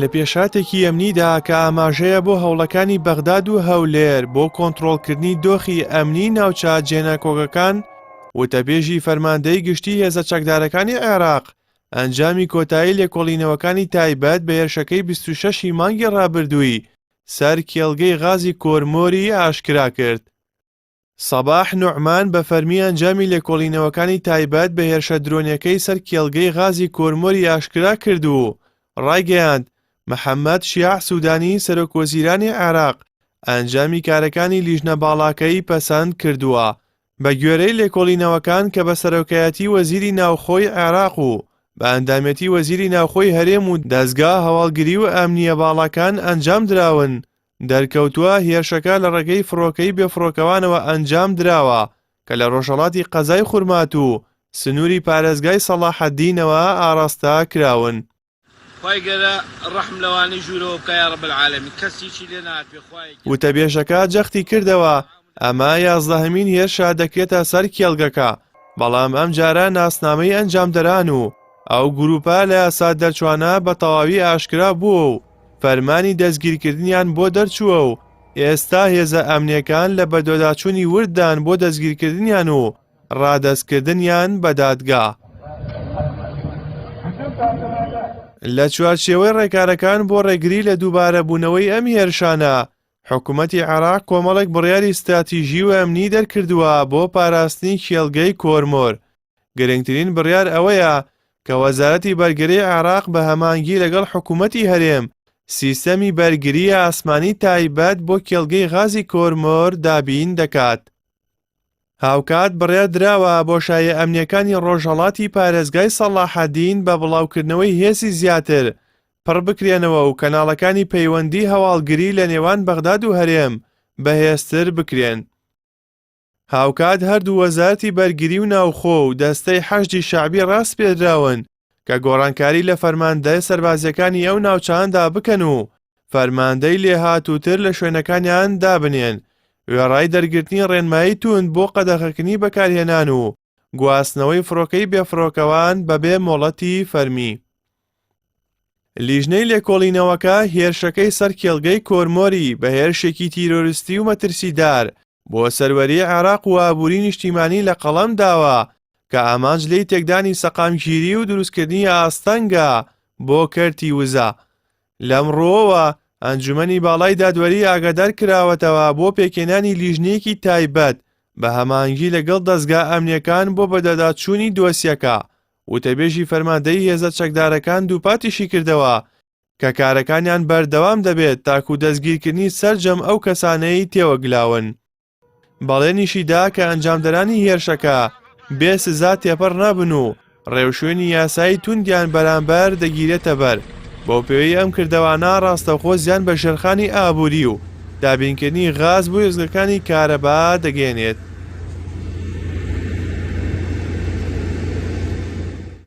لە پێشاتێکی ئەمنیدا کە ئاماژەیە بۆ هەوڵەکانی بەغداد و هەولێر بۆ کۆنتڕۆڵکردنی دۆخی ئەمنی ناوچە جێناکۆگەکان وتەبێژی فەرماندەی گشتی هێزە چەکدارەکانی عێراق ئەنجامی کۆتایی لێکۆڵینەوەکانی تایبەت بە هێرشەکەی 26 مانگی ڕابردووی سەر کێڵگەی غازی کۆرمۆری ئاشکرا کرد. سەباح نوعمان بە فەرمی ئەنجامی لێکۆڵینەوەکانی تایبەت بە هێرشە درۆنیەکەی سەر کێڵگەی غازی کۆرمۆری ئاشکرا کرد و ڕایگەیاند محەممەد شیاع سوودانی سەرۆکوەزیرانی عێراق ئەنجامی کارەکانی لیژنە باڵاکەی پەسەند کردووە بە گوێرەی لێکۆڵینەوەکان کە بە سەرۆکایەتی وەزیری ناوخۆی عێراق و بە ئەندامەتی وەزیری ناوخۆی هەرێم و دەستگا هەواڵگری و ئەمنیە باڵاکان ئەنجام دراون دەرکەوتووە هێرشەکە لە ڕێگەی فڕۆکەی بێفڕۆکەوانەوە ئەنجام دراوە کە لە ڕۆژهەڵاتی قەزای خورمات و سنووری پارێزگای سەلاحەددینەوە ئاڕاستە کراون. وتەبێژەکە جەختی کردەوە ئەمە 11مین هێرشە دەکرێتە سەر کێڵگەکە بەڵام ئەم جارە ناسنامەی ئەنجامدەران و ئەو گروپە لە یاسا دەرچوانە بە تەواوی ئاشکرا بووە و فەرمانی دەستگیرکردنیان بۆ دەرچووە و ئێستا هێزە ئەمنیەکان لە بەدۆداچوونی وردان بۆ دەستگیرکردنیان و ڕادەستکردنیان بە دادگا. لە چوارچێوەی ڕێکارەکان بۆ ڕێگری لە دووبارە بوونەوەی ئەم هێرشانە حکوومەتی عێراق کۆمەڵێک بڕیاری ستراتیژی و ئەمنی دەرکردووە بۆ پاراستنی کێڵگەی کۆرمۆر. گرنگترین بڕیار ئەوەیە کە وەزارەتی بەرگری عێراق بە هەمانگی لەگەڵ حکوومەتی هەرێم سیستەمی بەرگری ئاسمانی تایبەت بۆ کێڵگەی غازی کۆرمۆر دابین دەکات. هاوکات بڕیار دراوە بۆشایە ئەمنیەکانی ڕۆژهەڵاتی پارێزگای سەلاحەددین بە بڵاوکردنەوەی هێزی زیاتر پڕ بکرێنەوە و کەناڵەکانی پەیوەندی هەواڵگری لە نێوان بەغداد و هەرێم بەهێزتر بکرێن. هاوکات هەردوو وەزارەتی بەرگری و ناوخۆ و دەستەی حەشدی شەعبی ڕاست پێدراون کە گۆڕانکاری لە فەرماندەی سەربازیەکانی ئەو ناوچەیاندا بکەن و فەرماندەی لێهاتووتر لە شوێنەکانیان دابنێن وێڕای دەرگرتنی ڕێنمایی توند بۆ قەدەغەکردنی بەکارهێنان و گواستنەوەی فڕۆکەی بێفڕۆکەوان بەبێ مۆڵەتی فەرمی. لیژنەی لێکۆڵینەوەکە هێرشەکەی سەر کێڵگەی کۆرمۆری بە هێرشێکی تیرۆریستی و مەترسیدار بۆ سەروەری عێراق و ئابووری نیشتیمانی لە قەڵەم داوە کە ئامانج لێی تێکدانی سەقامگیری و دروستکردنی ئاستەنگە بۆ کەرتی وزە. لەمڕۆوە ئەنجومەنی باڵای دادوەری ئاگادار کراوەتەوە بۆ پێکێنانی لیژنەیەکی تایبەت بە هەمانگی لەگەڵ دەستگا ئەمنیەکان بۆ بەدەداچوونی دۆسیەکە وتەبێژی فەرماندەی هێزە چەکدارەکان دووپاتیشی کردەوە کە کارەکانیان بەردەوام دەبێت تاکو دەستگیرکردنی سەرجەم ئەو کەسانەی تێوەگلاون. بەڵێنیشیدا کە ئەنجامدەرانی هێرشەکە بێ سزا تێپەڕ نابن و ڕێوشوێنی یاسایی توندیان بەرامبەر دەگیرێتە بەر بۆ پێوەی ئەم کردەوانە ڕاستەوخۆ زیان بە ژێرخانی ئابووری و دابینکردنی غاز بۆ هێزگەکانی کارەبا دەگەێنێت.